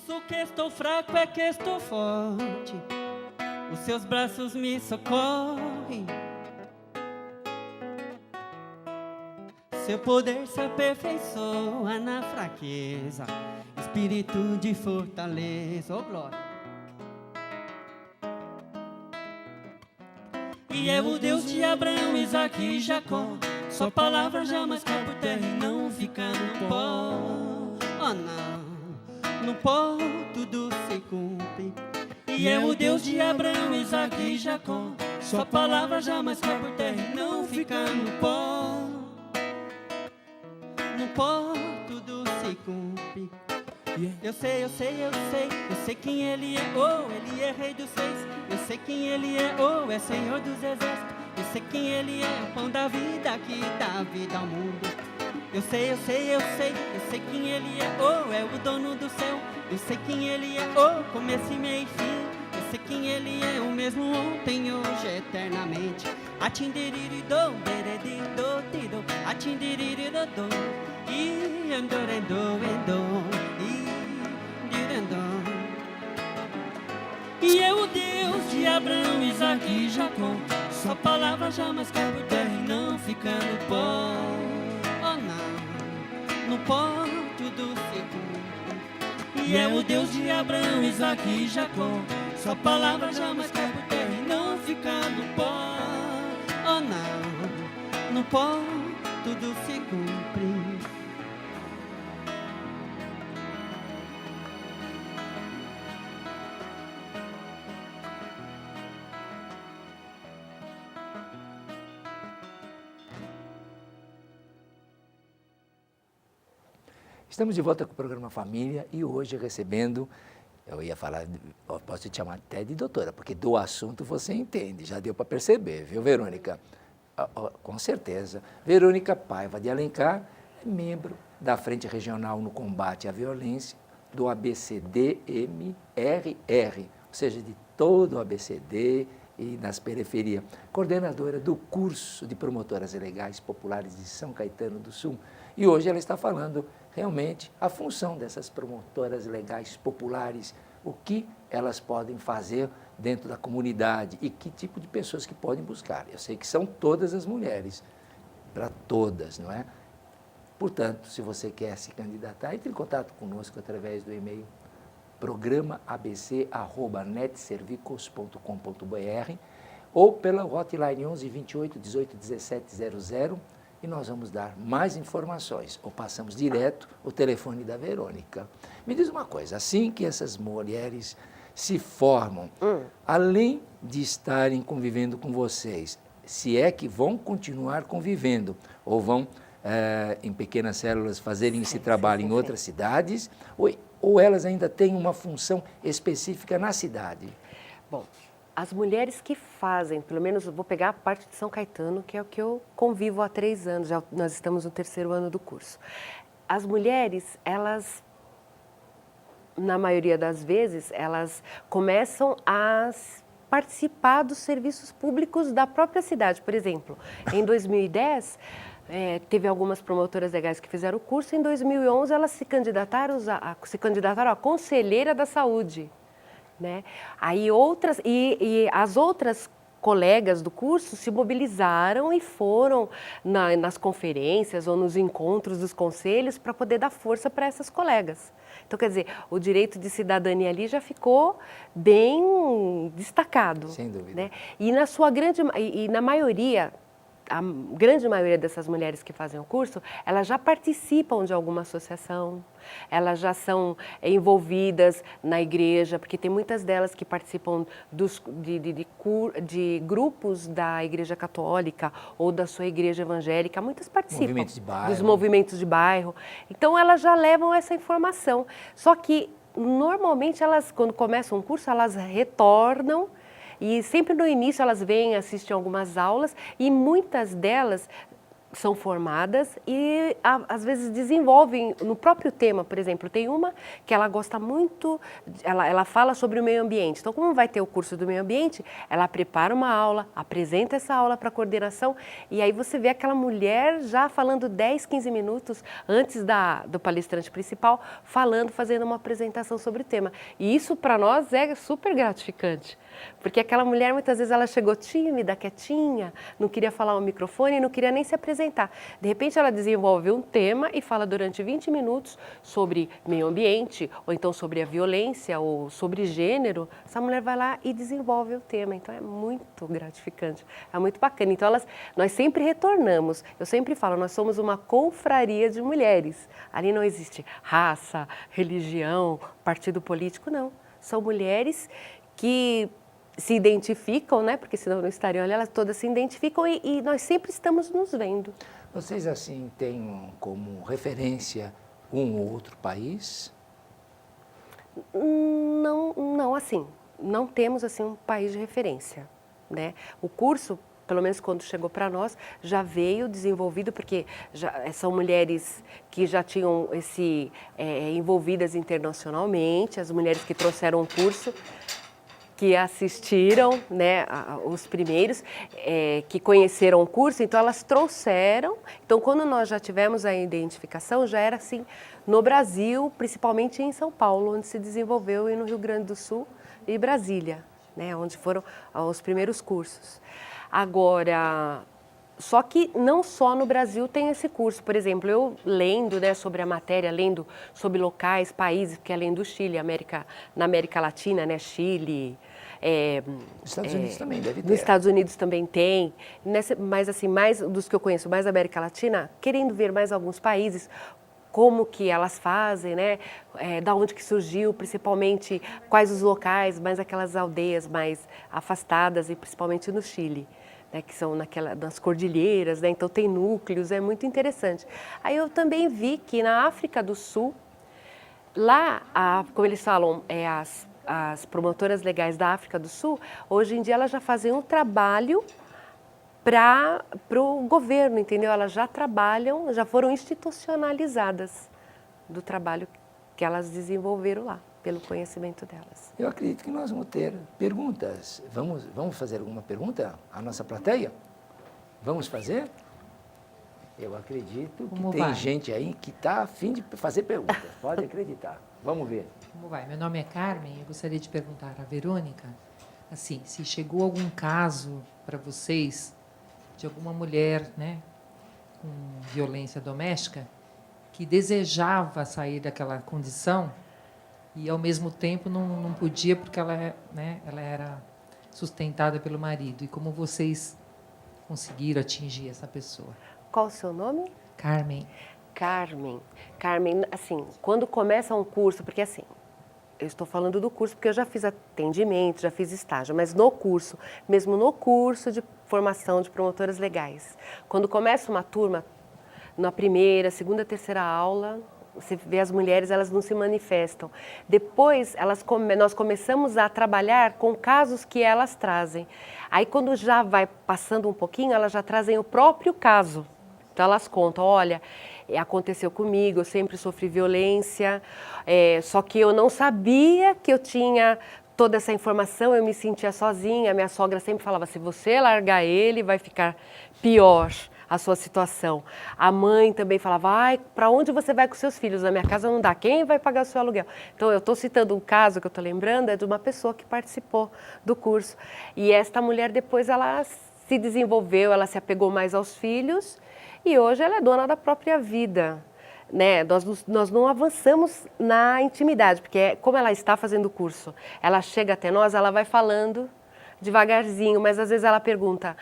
Penso que estou fraco, é que estou forte. Os seus braços me socorrem. Seu poder se aperfeiçoa na fraqueza, espírito de fortaleza, oh glória. E é o Deus de Abraão, Isaque e Jacó. Sua palavra jamais cai por terra e não fica no pó. Oh não, no pó tudo se cumpre. E é o Deus de Abraão, Isaque e Jacó. Sua palavra jamais cai por terra e não fica no pó. No pó tudo se cumpre. Eu sei quem ele é, oh, ele é rei dos reis. Eu sei quem ele é, oh, é senhor dos exércitos. Eu sei quem ele é, o pão da vida que dá vida ao mundo. Eu sei quem ele é, oh, é o dono do céu. Eu sei quem ele é, oh, começo, meio e fim. Eu sei quem ele é, o mesmo ontem, hoje, eternamente. Atindiriridô, deredido, tido, atindiriridô, e andorendo, e é o Deus de Abraão, Isaque e Jacó. Sua palavra jamais cai por terra e não fica no pó. Oh não, no pó tudo se cumpre. E é o Deus de Abraão, Isaque e Jacó. Sua palavra jamais cai por terra e não fica no pó. Oh não, no pó tudo se cumpre. Estamos de volta com o programa Família e hoje recebendo, eu ia falar, posso te chamar até de doutora, porque do assunto você entende, já deu para perceber, viu, Verônica? Com certeza. Verônica Paiva de Alencar é membro da Frente Regional no Combate à Violência do ABCD-MRR, ou seja, de todo o ABCD e nas periferias. Coordenadora do curso de promotoras legais populares de São Caetano do Sul. E hoje ela está falando realmente a função dessas promotoras legais populares, o que elas podem fazer dentro da comunidade e que tipo de pessoas que podem buscar. Eu sei que são todas as mulheres, para todas, não é? Portanto, se você quer se candidatar, entre em contato conosco através do e-mail programaabc@netservicos.com.br ou pela hotline 11 28 18 17 00 e nós vamos dar mais informações, ou passamos direto o telefone da Verônica. Me diz uma coisa, assim que essas mulheres se formam, além de estarem convivendo com vocês, se é que vão continuar convivendo, ou vão, em pequenas células, fazerem esse trabalho em outras cidades, ou elas ainda têm uma função específica na cidade? Bom, as mulheres que fazem, pelo menos eu vou pegar a parte de São Caetano, que é o que eu convivo há 3 anos, já nós estamos no 3º ano do curso. As mulheres, elas, na maioria das vezes, elas começam a participar dos serviços públicos da própria cidade. Por exemplo, em 2010, teve algumas promotoras legais que fizeram o curso, em 2011 elas se candidataram a conselheira da saúde. Né? Aí as outras colegas do curso se mobilizaram e foram nas conferências ou nos encontros dos conselhos para poder dar força para essas colegas. Então, quer dizer, o direito de cidadania ali já ficou bem destacado. Sem dúvida. Né? E na maioria, a grande maioria dessas mulheres que fazem o curso, elas já participam de alguma associação, elas já são envolvidas na igreja, porque tem muitas delas que participam de grupos da Igreja Católica ou da sua igreja evangélica, muitas participam dos movimentos de bairro. Então, elas já levam essa informação. Só que, normalmente, elas, quando começam um curso, elas retornam. E sempre no início elas vêm, assistem algumas aulas e muitas delas são formadas e às vezes desenvolvem no próprio tema, por exemplo, tem uma que ela gosta muito, ela fala sobre o meio ambiente. Então, como vai ter o curso do meio ambiente, ela prepara uma aula, apresenta essa aula para a coordenação e aí você vê aquela mulher já falando 10, 15 minutos antes do palestrante principal, fazendo uma apresentação sobre o tema. E isso para nós é super gratificante, porque aquela mulher muitas vezes ela chegou tímida, quietinha, não queria falar no microfone, não queria nem se apresentar. De repente ela desenvolve um tema e fala durante 20 minutos sobre meio ambiente, ou então sobre a violência, ou sobre gênero. Essa mulher vai lá e desenvolve o tema, então é muito gratificante, é muito bacana. Então nós sempre retornamos, eu sempre falo, nós somos uma confraria de mulheres. Ali não existe raça, religião, partido político, não. São mulheres que se identificam, né? Porque senão não estariam ali, elas todas se identificam e nós sempre estamos nos vendo. Vocês, assim, têm como referência um ou outro país? Não, assim, não temos assim um país de referência, né? O curso, pelo menos quando chegou para nós, já veio desenvolvido, porque são mulheres que já tinham envolvidas internacionalmente, as mulheres que trouxeram o curso, que assistiram, né, os primeiros, que conheceram o curso, então elas trouxeram. Então, quando nós já tivemos a identificação, já era assim no Brasil, principalmente em São Paulo, onde se desenvolveu, e no Rio Grande do Sul e Brasília, né, onde foram os primeiros cursos. Agora, só que não só no Brasil tem esse curso. Por exemplo, eu lendo, né, sobre a matéria, lendo sobre locais, países, porque além do Chile, na América Latina, né, Chile... Nos Estados Unidos também deve ter. Nos Estados Unidos também tem, mas assim, mais dos que eu conheço, mais da América Latina, querendo ver mais alguns países, como que elas fazem, né? Da onde que surgiu, principalmente quais os locais, mais aquelas aldeias mais afastadas, e principalmente no Chile, né? Que são nas cordilheiras, né? Então tem núcleos, é muito interessante. Aí eu também vi que na África do Sul, lá, como eles falam, as promotoras legais da África do Sul, hoje em dia elas já fazem um trabalho para o governo, entendeu? Elas já trabalham, já foram institucionalizadas do trabalho que elas desenvolveram lá, pelo conhecimento delas. Eu acredito que nós vamos ter perguntas. Vamos fazer alguma pergunta à nossa plateia? Vamos fazer? Eu acredito que tem gente aí que está a fim de fazer perguntas. Pode acreditar. Vamos ver. Como vai? Meu nome é Carmen, eu gostaria de perguntar à Verônica, assim, se chegou algum caso para vocês de alguma mulher, né, com violência doméstica, que desejava sair daquela condição e, ao mesmo tempo, não podia porque ela era sustentada pelo marido. E como vocês conseguiram atingir essa pessoa? Qual o seu nome? Carmen. Carmen, assim, quando começa um curso, porque assim, eu estou falando do curso porque eu já fiz atendimento, já fiz estágio, mas no curso, mesmo no curso de formação de promotoras legais, quando começa uma turma, na primeira, segunda, terceira aula, você vê as mulheres, elas não se manifestam. Depois, nós começamos a trabalhar com casos que elas trazem. Aí, quando já vai passando um pouquinho, elas já trazem o próprio caso. Então, elas contam, olha, aconteceu comigo, eu sempre sofri violência, só que eu não sabia que eu tinha toda essa informação, eu me sentia sozinha, minha sogra sempre falava, se você largar ele, vai ficar pior a sua situação. A mãe também falava, para onde você vai com seus filhos? Na minha casa não dá, quem vai pagar o seu aluguel? Então, eu estou citando um caso que eu estou lembrando, é de uma pessoa que participou do curso. E esta mulher, depois, ela se desenvolveu, ela se apegou mais aos filhos, e hoje ela é dona da própria vida, né? Nós não avançamos na intimidade, porque como ela está fazendo o curso, ela chega até nós, ela vai falando devagarzinho, mas às vezes ela pergunta,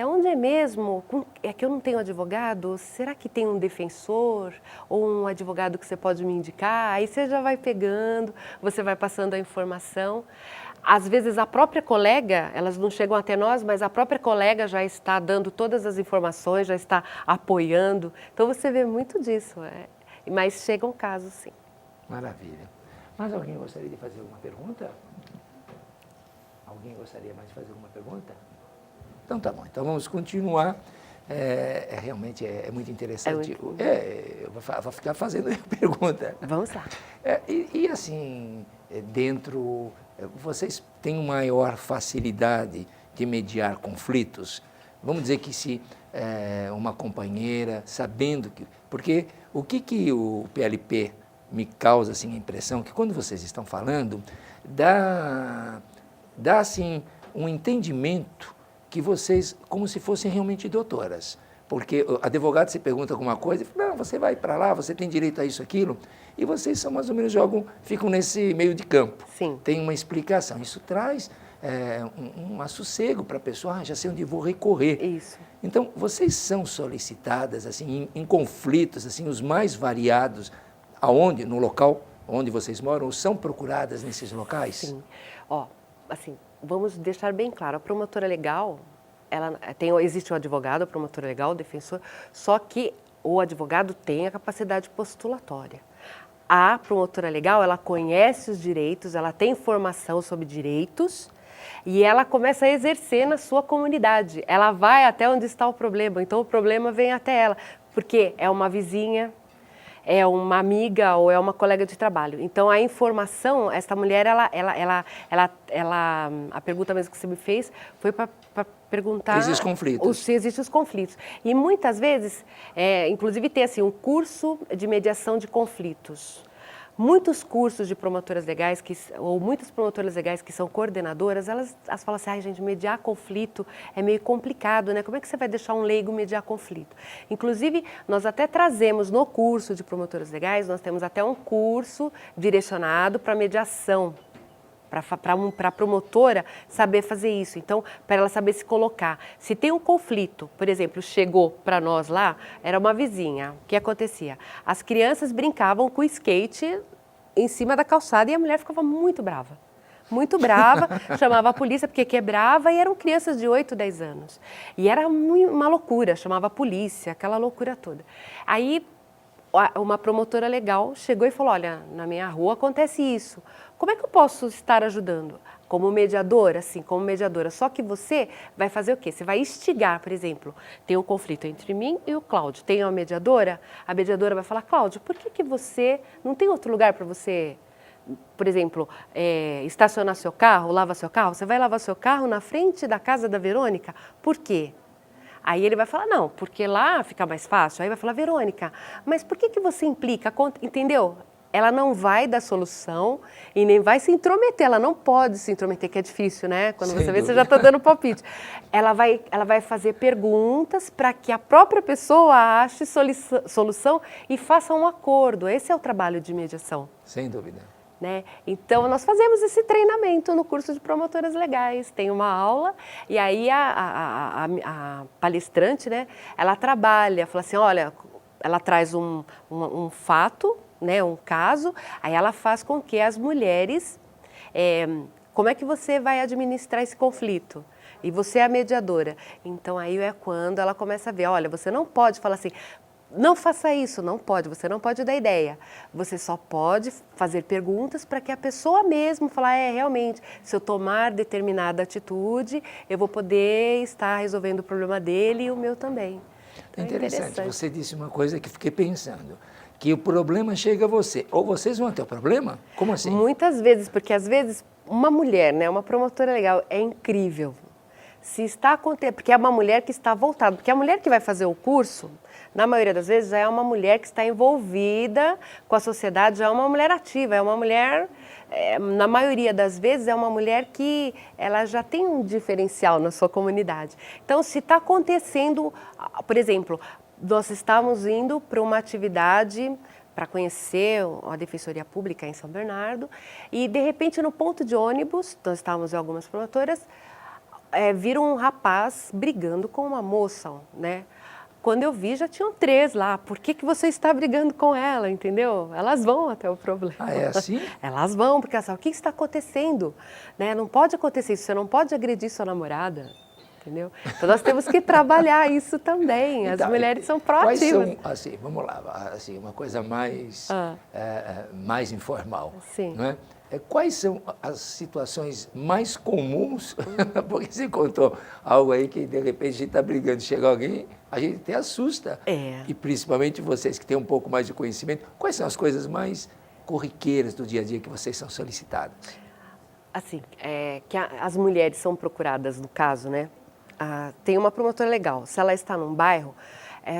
onde é mesmo? É que eu não tenho advogado? Será que tem um defensor ou um advogado que você pode me indicar? Aí você já vai pegando, você vai passando a informação. Às vezes a própria colega, elas não chegam até nós, mas a própria colega já está dando todas as informações, já está apoiando. Então você vê muito disso, mas chegam casos sim. Maravilha. Mas alguém gostaria de fazer alguma pergunta? Alguém gostaria mais de fazer alguma pergunta? Então tá bom, então vamos continuar. realmente muito interessante. muito... Eu vou ficar fazendo pergunta. Vamos lá. E assim, vocês têm maior facilidade de mediar conflitos? Vamos dizer que se uma companheira, sabendo que... Porque o que o PLP me causa assim, a impressão que quando vocês estão falando, dá assim, um entendimento que vocês, como se fossem realmente doutoras. Porque o advogado se pergunta alguma coisa, e fala, não, você vai para lá, você tem direito a isso, aquilo, e vocês são mais ou menos ficam nesse meio de campo. Sim. Tem uma explicação. Isso traz um assossego para a pessoa, já sei onde vou recorrer. Isso. Então, vocês são solicitadas assim, em conflitos assim, os mais variados, aonde, no local onde vocês moram, ou são procuradas nesses locais? Sim. Assim, vamos deixar bem claro, a promotora legal, existe o advogado, a promotora legal, o defensor, só que o advogado tem a capacidade postulatória. A promotora legal, ela conhece os direitos, ela tem informação sobre direitos e ela começa a exercer na sua comunidade. Ela vai até onde está o problema, então o problema vem até ela, porque é uma vizinha, é uma amiga ou é uma colega de trabalho. Então, a informação, essa mulher, a pergunta mesmo que você me fez foi para perguntar... Existem conflitos. Se existem os conflitos. E muitas vezes, inclusive tem assim, um curso de mediação de conflitos. Muitos cursos de promotoras legais, ou muitas promotoras legais que são coordenadoras, elas falam assim, ai gente, mediar conflito é meio complicado, né? Como é que você vai deixar um leigo mediar conflito? Inclusive, nós até trazemos no curso de promotoras legais, nós temos até um curso direcionado para mediação, para a promotora saber fazer isso. Então, para ela saber se colocar. Se tem um conflito, por exemplo, chegou para nós lá, era uma vizinha, o que acontecia? As crianças brincavam com o skate em cima da calçada e a mulher ficava muito brava. Muito brava, chamava a polícia porque quebrava e eram crianças de 8, 10 anos. E era uma loucura, chamava a polícia, aquela loucura toda. Aí, uma promotora legal chegou e falou, olha, na minha rua acontece isso. Como é que eu posso estar ajudando? Como mediadora, sim, como mediadora. Só que você vai fazer o quê? Você vai instigar, por exemplo, tem um conflito entre mim e o Cláudio. Tem uma mediadora, a mediadora vai falar, Cláudio, por que você não tem outro lugar para você, por exemplo, estacionar seu carro, lavar seu carro? Você vai lavar seu carro na frente da casa da Verônica? Por quê? Aí ele vai falar, não, porque lá fica mais fácil. Aí vai falar, Verônica, mas por que você implica? Entendeu? Ela não vai dar solução e nem vai se intrometer. Ela não pode se intrometer, que é difícil, né? Quando você vê, você já está dando palpite. Ela vai fazer perguntas para que a própria pessoa ache solução e faça um acordo. Esse é o trabalho de mediação. Sem dúvida. Né? Então, nós fazemos esse treinamento no curso de promotoras legais. Tem uma aula e aí a palestrante, né, ela trabalha, fala assim, olha, ela traz um fato, né, um caso, aí ela faz com que as mulheres, como é que você vai administrar esse conflito? E você é a mediadora. Então, aí é quando ela começa a ver, olha, você não pode falar assim, não faça isso, não pode, você não pode dar ideia. Você só pode fazer perguntas para que a pessoa mesmo falar, realmente, se eu tomar determinada atitude, eu vou poder estar resolvendo o problema dele e o meu também. Então, interessante, você disse uma coisa que fiquei pensando, que o problema chega a você, ou vocês vão ter o problema? Como assim? Muitas vezes, porque às vezes uma mulher, né, uma promotora legal, é incrível. Se está acontecendo, porque é uma mulher que está voltada, porque a mulher que vai fazer o curso, na maioria das vezes, já é uma mulher que está envolvida com a sociedade, já é uma mulher ativa, é uma mulher, na maioria das vezes, é uma mulher que ela já tem um diferencial na sua comunidade. Então, se está acontecendo, por exemplo, nós estávamos indo para uma atividade para conhecer a Defensoria Pública em São Bernardo e, de repente, no ponto de ônibus, nós estávamos em algumas promotoras, viram um rapaz brigando com uma moça, né? Quando eu vi, já tinham 3 lá. Por que você está brigando com ela, entendeu? Elas vão até o problema. Ah, é assim? Elas vão, porque elas falam, o que está acontecendo? Né? Não pode acontecer isso, você não pode agredir sua namorada, entendeu? Então, nós temos que trabalhar isso também. As mulheres são proativas. Quais são, assim, vamos lá, assim, uma coisa mais, mais informal, Sim. não é? quais são as situações mais comuns? Porque você contou algo aí que, de repente, a gente está brigando, chega alguém, a gente até assusta. E principalmente vocês que têm um pouco mais de conhecimento, quais são as coisas mais corriqueiras do dia a dia que vocês são solicitadas? Assim, as mulheres são procuradas, no caso, né? Tem uma promotora legal, se ela está num bairro,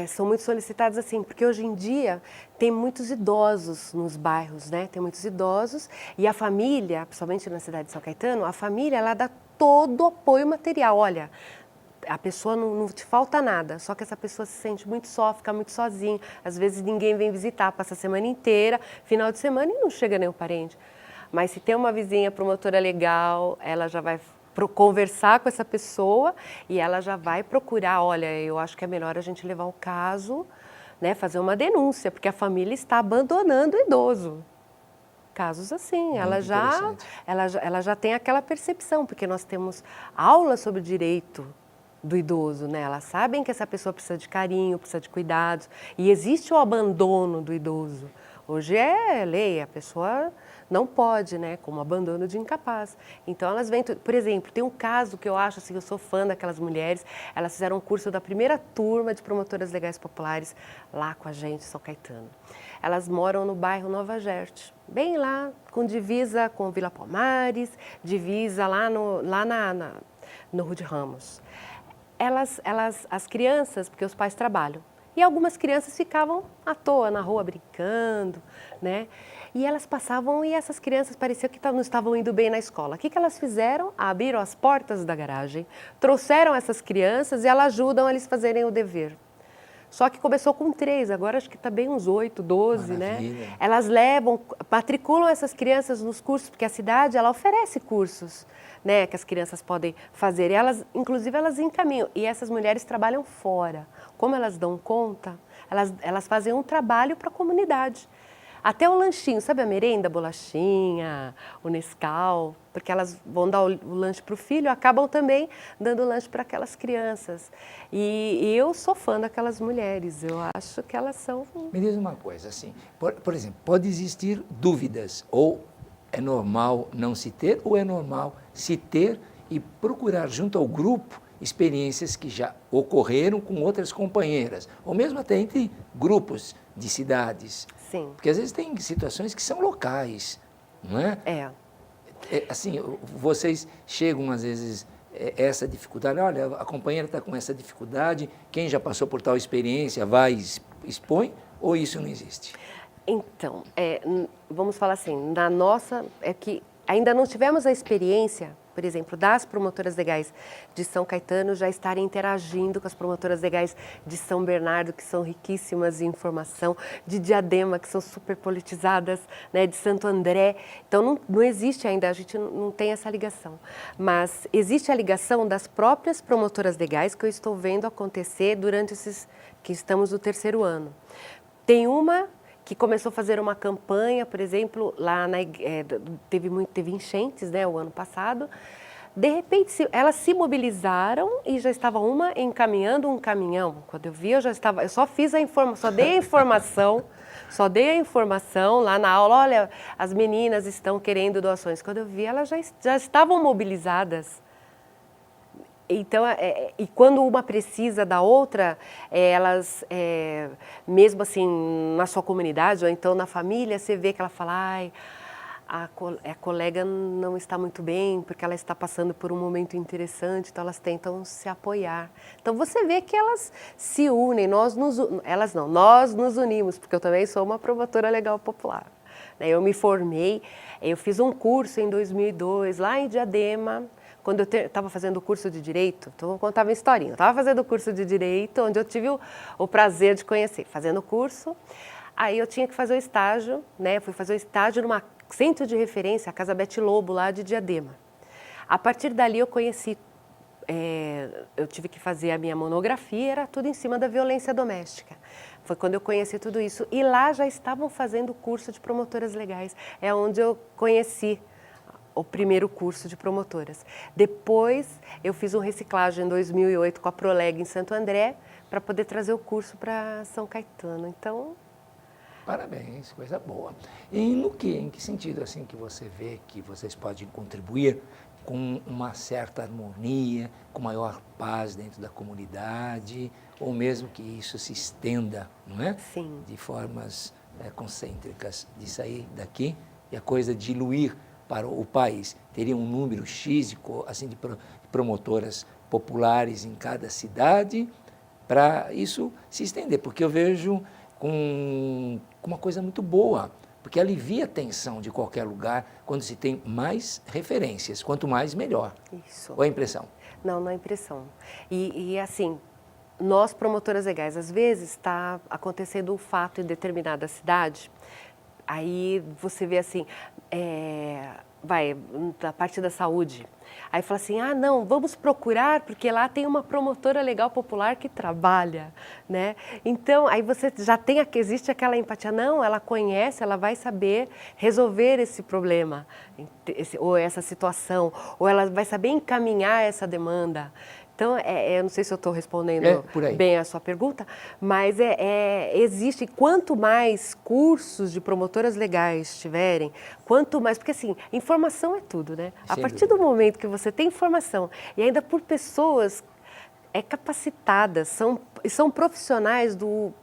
são muito solicitadas assim, porque hoje em dia tem muitos idosos nos bairros, né? Tem muitos idosos e a família, principalmente na cidade de São Caetano, a família ela dá todo o apoio material. Olha, a pessoa não te falta nada, só que essa pessoa se sente muito só, fica muito sozinha. Às vezes ninguém vem visitar, passa a semana inteira, final de semana e não chega nenhum parente. Mas se tem uma vizinha promotora legal, ela já vai conversar com essa pessoa e ela já vai procurar, olha, eu acho que é melhor a gente levar o caso, né, fazer uma denúncia, porque a família está abandonando o idoso. Casos assim, ela já tem aquela percepção, porque nós temos aulas sobre o direito do idoso, né? Elas sabem que essa pessoa precisa de carinho, precisa de cuidados, e existe o abandono do idoso. Hoje é lei, a pessoa não pode, né, como abandono de incapaz. Então elas vêm, por exemplo, tem um caso que eu acho assim, eu sou fã daquelas mulheres, elas fizeram um curso da primeira turma de promotoras legais populares lá com a gente, em São Caetano. Elas moram no bairro Nova Gerte, bem lá, com divisa com Vila Palmares, divisa lá no Rude Ramos. As crianças, porque os pais trabalham, e algumas crianças ficavam à toa na rua brincando, né? E elas passavam e essas crianças pareciam que não estavam indo bem na escola. O que elas fizeram? Abriram as portas da garagem, trouxeram essas crianças e elas ajudam eles fazerem o dever. Só que começou com 3, agora acho que está bem uns 8, 12, Maravilha. né? Elas matriculam essas crianças nos cursos, porque a cidade ela oferece cursos, né, que as crianças podem fazer. E inclusive, elas encaminham. E essas mulheres trabalham fora. Como elas dão conta, elas fazem um trabalho para a comunidade. Até o lanchinho, sabe a merenda, a bolachinha, o Nescau, porque elas vão dar o lanche para o filho, acabam também dando lanche para aquelas crianças. E eu sou fã daquelas mulheres, eu acho que elas são... Me diz uma coisa, assim, por exemplo, pode existir dúvidas, ou é normal não se ter, ou é normal se ter e procurar junto ao grupo experiências que já ocorreram com outras companheiras, ou mesmo até entre grupos de cidades. Sim. Porque às vezes tem situações que são locais, não é? Assim, vocês chegam às vezes essa dificuldade, olha, a companheira está com essa dificuldade, quem já passou por tal experiência vai, expõe, ou isso não existe? Então, vamos falar assim, na nossa, é que ainda não tivemos a experiência, por exemplo, das promotoras legais de São Caetano já estarem interagindo com as promotoras legais de São Bernardo, que são riquíssimas em informação, de Diadema, que são super politizadas, né, de Santo André. Então, não existe ainda, a gente não tem essa ligação. Mas existe a ligação das próprias promotoras legais que eu estou vendo acontecer durante que estamos no 3º ano. Tem uma que começou a fazer uma campanha, por exemplo, lá teve enchentes, né, o ano passado. De repente, elas se mobilizaram e já estava uma encaminhando um caminhão. Quando eu vi, eu só fiz só dei a informação lá na aula, olha, as meninas estão querendo doações. Quando eu vi, elas já estavam mobilizadas. Então, e quando uma precisa da outra, elas, mesmo assim, na sua comunidade, ou então na família, você vê que ela fala, ai, a colega não está muito bem, porque ela está passando por um momento interessante, então elas tentam se apoiar. Então, você vê que elas se unem, nós nos unimos, porque eu também sou uma promotora legal popular. Eu me formei, eu fiz um curso em 2002, lá em Diadema, quando eu estava fazendo o curso de Direito, então vou contar uma historinha. Eu estava fazendo o curso de Direito, onde eu tive o prazer de conhecer. Fazendo o curso, aí eu tinha que fazer o estágio, né? Fui fazer o estágio numa centro de referência, a Casa Bete Lobo, lá de Diadema. A partir dali eu conheci, eu tive que fazer a minha monografia, era tudo em cima da violência doméstica. Foi quando eu conheci tudo isso. E lá já estavam fazendo o curso de promotoras legais. É onde eu conheci o primeiro curso de promotoras. Depois, eu fiz um reciclagem em 2008 com a Proleg em Santo André, para poder trazer o curso para São Caetano. Então, Parabéns, coisa boa. E em que sentido assim que você vê que vocês podem contribuir com uma certa harmonia, com maior paz dentro da comunidade, ou mesmo que isso se estenda, não é? Sim. De formas concêntricas, de sair daqui e a coisa diluir para o país. Teria um número X assim, de promotoras populares em cada cidade, para isso se estender, porque eu vejo com uma coisa muito boa, porque alivia a tensão de qualquer lugar quando se tem mais referências, quanto mais melhor. Isso. Ou a impressão? Não, não é impressão. E assim, nós promotoras legais, às vezes está acontecendo um fato em determinada cidade, aí você vê assim, da parte da saúde, aí fala assim, não, vamos procurar, porque lá tem uma promotora legal popular que trabalha, né? Então, aí você já existe aquela empatia, não, ela conhece, ela vai saber resolver esse problema, ou essa situação, ou ela vai saber encaminhar essa demanda. Então, eu não sei se eu estou respondendo bem a sua pergunta, mas existe, quanto mais cursos de promotoras legais tiverem, quanto mais, porque assim, informação é tudo, né? A partir do momento que você tem informação, e ainda por pessoas capacitadas, são profissionais do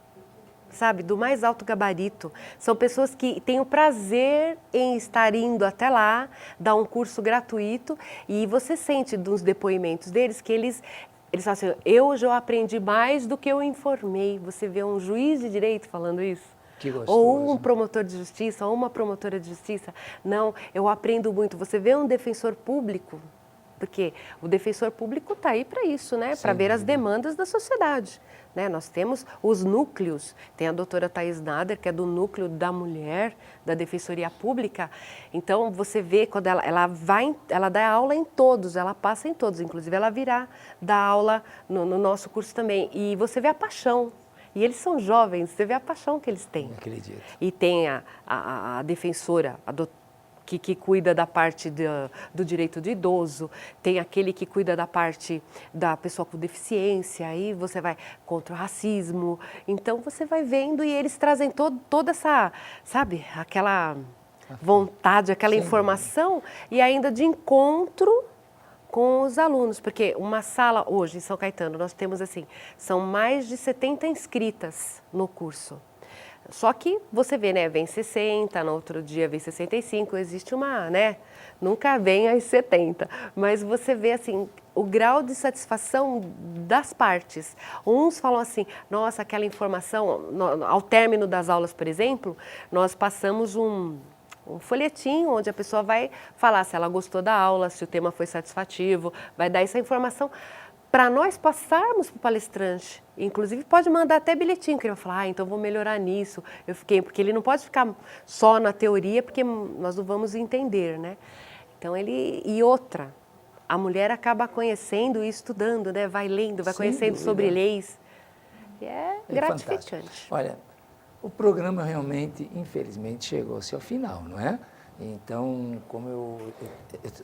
mais alto gabarito. São pessoas que têm o prazer em estar indo até lá, dar um curso gratuito, e você sente dos depoimentos deles que eles falam assim, eu já aprendi mais do que eu informei. Você vê um juiz de direito falando isso? Que gostoso. Ou um promotor de justiça, ou uma promotora de justiça. Não, eu aprendo muito. Você vê um defensor público, porque o defensor público está aí para isso, né? Para ver as demandas da sociedade. Né? Nós temos os núcleos, tem a doutora Thais Nader, que é do núcleo da mulher, da Defensoria Pública. Então, você vê quando ela dá aula em todos, ela passa em todos, inclusive ela virá dar aula no nosso curso também. E você vê a paixão. E eles são jovens, você vê a paixão que eles têm. Não acredito. E tem a defensora, a doutora, que cuida da parte do direito do idoso, tem aquele que cuida da parte da pessoa com deficiência, aí você vai contra o racismo. Então, você vai vendo e eles trazem toda essa, aquela vontade, aquela informação e ainda de encontro com os alunos, porque uma sala hoje em São Caetano, nós temos assim, são mais de 70 inscritas no curso. Só que você vê, né, vem 60, no outro dia vem 65, existe uma, né, nunca vem às 70, mas você vê, assim, o grau de satisfação das partes. Uns falam assim, nossa, aquela informação, ao término das aulas, por exemplo, nós passamos um folhetinho onde a pessoa vai falar se ela gostou da aula, se o tema foi satisfativo, vai dar essa informação para nós passarmos para o palestrante. Inclusive, pode mandar até bilhetinho, que ele vai falar, então vou melhorar nisso. Porque ele não pode ficar só na teoria, porque nós não vamos entender, né? Então, e outra, a mulher acaba conhecendo e estudando, né? Vai lendo, vai conhecendo sobre leis. E é gratificante. Fantástico. Olha, o programa realmente, infelizmente, chegou-se ao final, não é? Então, como eu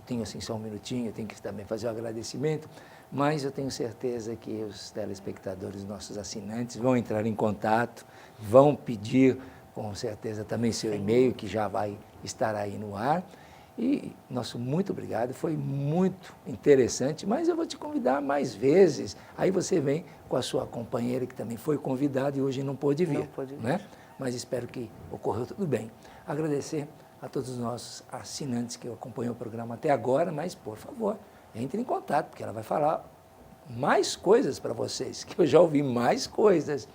tenho assim só um minutinho, eu tenho que também fazer o agradecimento, mas eu tenho certeza que os telespectadores, nossos assinantes, vão entrar em contato, vão pedir com certeza também seu e-mail, que já vai estar aí no ar. E nosso muito obrigado, foi muito interessante, mas eu vou te convidar mais vezes. Aí você vem com a sua companheira, que também foi convidada e hoje não pôde vir. Não pôde vir. Né? Mas espero que ocorreu tudo bem. Agradecer a todos os nossos assinantes que acompanham o programa até agora, mas, por favor, entre em contato, porque ela vai falar mais coisas para vocês, que eu já ouvi mais coisas.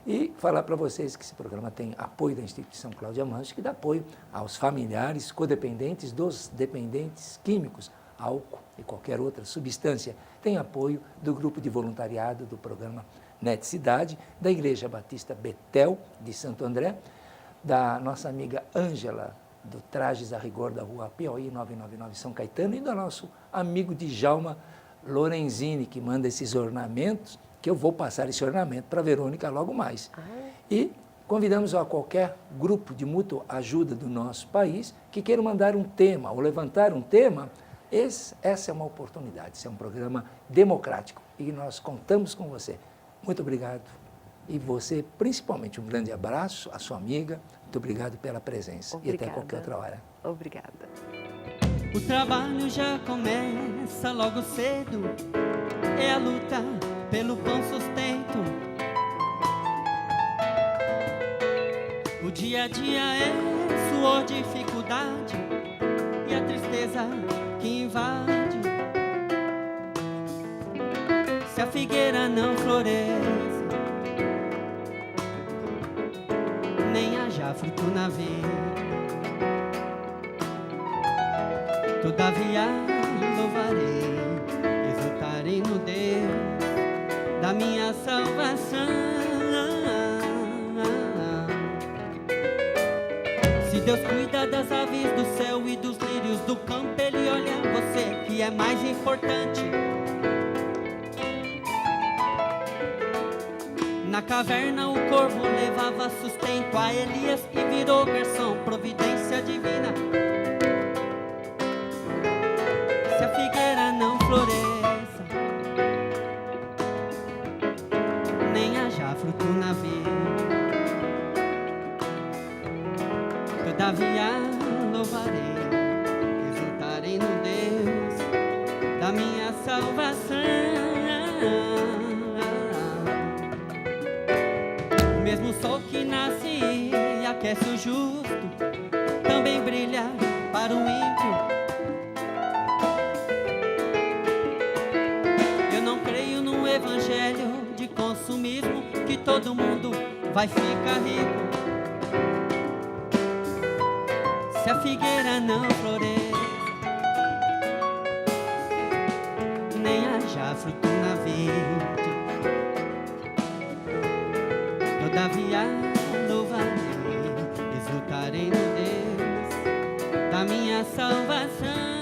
E falar para vocês que esse programa tem apoio da Instituição Cláudia Manso, que dá apoio aos familiares codependentes dos dependentes químicos, álcool e qualquer outra substância. Tem apoio do grupo de voluntariado do programa NET Cidade, da Igreja Batista Betel de Santo André, da nossa amiga Ângela, do Trajes a Rigor da Rua Piauí 999 São Caetano, e do nosso amigo Djalma Lorenzini, que manda esses ornamentos, que eu vou passar esse ornamento para a Verônica logo mais. E convidamos a qualquer grupo de mútua ajuda do nosso país que queira mandar um tema ou levantar um tema. Essa é uma oportunidade, esse é um programa democrático e nós contamos com você. Muito obrigado E você, principalmente, um grande abraço à sua amiga. Muito obrigado pela presença. Obrigada. E até qualquer outra hora. Obrigada. O trabalho já começa logo cedo, é a luta pelo pão sustento. O dia a dia é suor, dificuldade e a tristeza que invade. Se a figueira não floresce, nem haja fruto na vida, todavia louvarei, exultarei no Deus da minha salvação. Se Deus cuida das aves do céu e dos lírios do campo, Ele olha você, que é mais importante. Na caverna o corvo levava sustento a Elias e virou garçom, providência divina. Se a figueira não floresça, nem haja fruto na vida, todavia louvarei, exultarei no Deus da minha salvação. O mesmo sol que nasce e aquece o justo também brilha para o ímpio. Eu não creio num evangelho de consumismo que todo mundo vai ficar rico. Se a figueira não floresce, nem haja fruto na vide, todavia louvarei, exultarei no Deus da minha salvação.